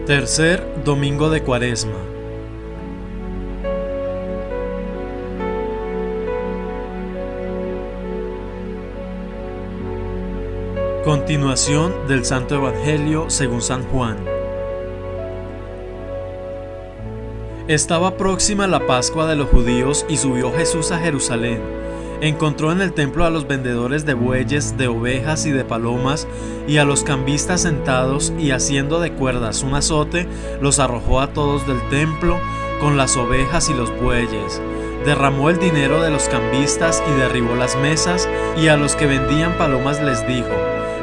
Tercer domingo de Cuaresma. Continuación del Santo Evangelio según San Juan. Estaba próxima la Pascua de los judíos y subió Jesús a Jerusalén. Encontró en el templo a los vendedores de bueyes, de ovejas y de palomas, y a los cambistas sentados, y haciendo de cuerdas un azote, los arrojó a todos del templo, con las ovejas y los bueyes. Derramó el dinero de los cambistas y derribó las mesas, y a los que vendían palomas les dijo: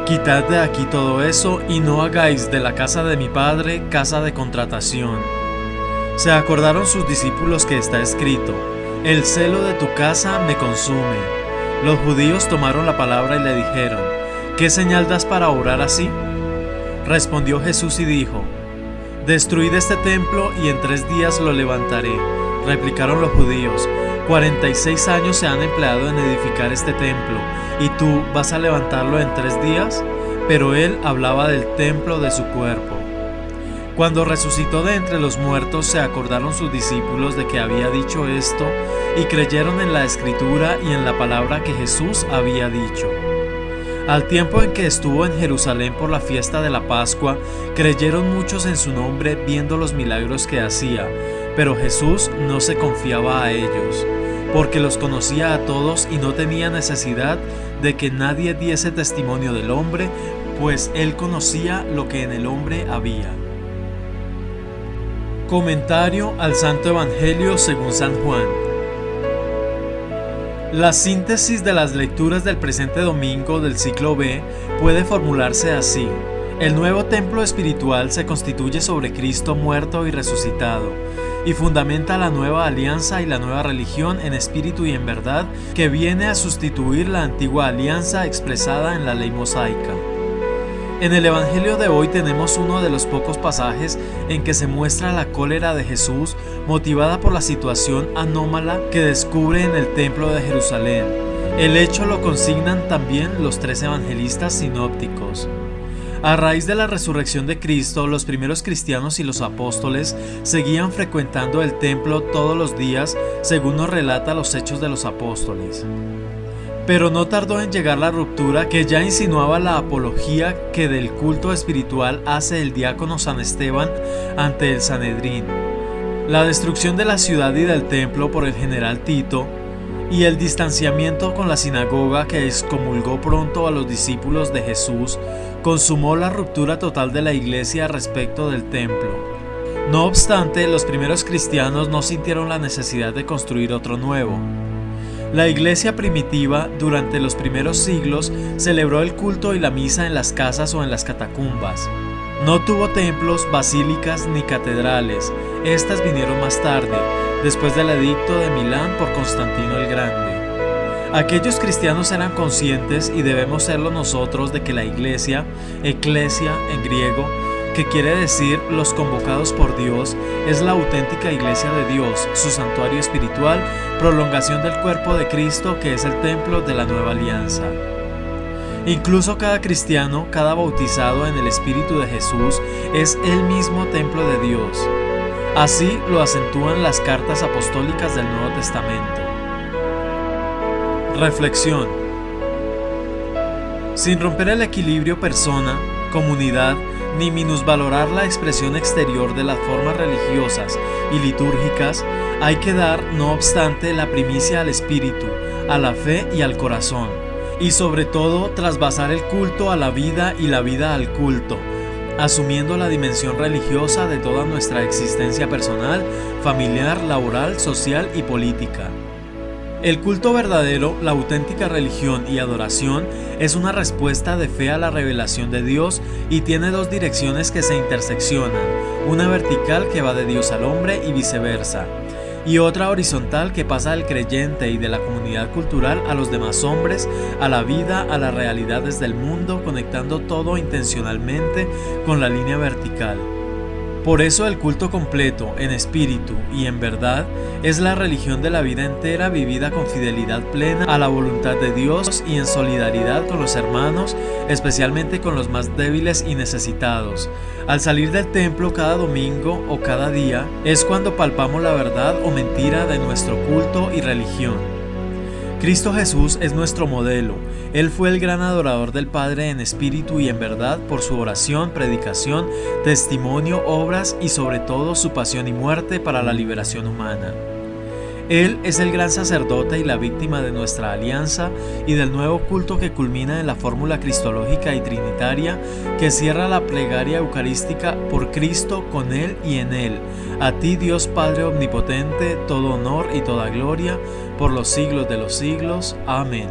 «Quitad de aquí todo eso, y no hagáis de la casa de mi Padre casa de contratación». Se acordaron sus discípulos que está escrito: «El celo de tu casa me consume». Los judíos tomaron la palabra y le dijeron: «¿Qué señal das para orar así?». Respondió Jesús y dijo: «Destruid este templo y en 3 días lo levantaré». Replicaron los judíos: 46 años se han empleado en edificar este templo, ¿y tú vas a levantarlo en 3 días? Pero él hablaba del templo de su cuerpo. Cuando resucitó de entre los muertos, se acordaron sus discípulos de que había dicho esto, y creyeron en la Escritura y en la palabra que Jesús había dicho. Al tiempo en que estuvo en Jerusalén por la fiesta de la Pascua, creyeron muchos en su nombre viendo los milagros que hacía, pero Jesús no se confiaba a ellos, porque los conocía a todos y no tenía necesidad de que nadie diese testimonio del hombre, pues él conocía lo que en el hombre había. Comentario al Santo Evangelio según San Juan. La síntesis de las lecturas del presente domingo del ciclo B puede formularse así: el nuevo templo espiritual se constituye sobre Cristo muerto y resucitado, y fundamenta la nueva alianza y la nueva religión en espíritu y en verdad, que viene a sustituir la antigua alianza expresada en la ley mosaica. En el Evangelio de hoy tenemos uno de los pocos pasajes en que se muestra la cólera de Jesús motivada por la situación anómala que descubre en el templo de Jerusalén. El hecho lo consignan también los 3 evangelistas sinópticos. A raíz de la resurrección de Cristo, los primeros cristianos y los apóstoles seguían frecuentando el templo todos los días, según nos relata los Hechos de los Apóstoles. Pero no tardó en llegar la ruptura que ya insinuaba la apología que del culto espiritual hace el diácono San Esteban ante el Sanedrín, la destrucción de la ciudad y del templo por el general Tito, y el distanciamiento con la sinagoga que excomulgó pronto a los discípulos de Jesús, consumó la ruptura total de la iglesia respecto del templo. No obstante, los primeros cristianos no sintieron la necesidad de construir otro nuevo. La iglesia primitiva, durante los primeros siglos, celebró el culto y la misa en las casas o en las catacumbas. No tuvo templos, basílicas ni catedrales. Estas vinieron más tarde, después del edicto de Milán por Constantino el Grande. Aquellos cristianos eran conscientes, y debemos serlo nosotros, de que la iglesia, eclesia en griego, que quiere decir los convocados por Dios, es la auténtica iglesia de Dios, su santuario espiritual, prolongación del cuerpo de Cristo, que es el templo de la nueva alianza. Incluso cada cristiano, cada bautizado en el Espíritu de Jesús, es el mismo templo de Dios. Así lo acentúan las cartas apostólicas del Nuevo Testamento. Reflexión. Sin romper el equilibrio persona, comunidad, ni minusvalorar la expresión exterior de las formas religiosas y litúrgicas, hay que dar, no obstante, la primicia al espíritu, a la fe y al corazón, y sobre todo trasvasar el culto a la vida y la vida al culto, asumiendo la dimensión religiosa de toda nuestra existencia personal, familiar, laboral, social y política. El culto verdadero, la auténtica religión y adoración, es una respuesta de fe a la revelación de Dios y tiene 2 direcciones que se interseccionan, una vertical que va de Dios al hombre y viceversa, y otra horizontal que pasa del creyente y de la comunidad cultural a los demás hombres, a la vida, a las realidades del mundo, conectando todo intencionalmente con la línea vertical. Por eso el culto completo, en espíritu y en verdad, es la religión de la vida entera vivida con fidelidad plena a la voluntad de Dios y en solidaridad con los hermanos, especialmente con los más débiles y necesitados. Al salir del templo cada domingo o cada día, es cuando palpamos la verdad o mentira de nuestro culto y religión. Cristo Jesús es nuestro modelo. Él fue el gran adorador del Padre en espíritu y en verdad por su oración, predicación, testimonio, obras y sobre todo su pasión y muerte para la liberación humana. Él es el gran sacerdote y la víctima de nuestra alianza y del nuevo culto que culmina en la fórmula cristológica y trinitaria que cierra la plegaria eucarística por Cristo, con Él y en Él. A ti, Dios Padre Omnipotente, todo honor y toda gloria por los siglos de los siglos. Amén.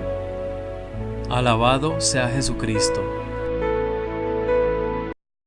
Alabado sea Jesucristo.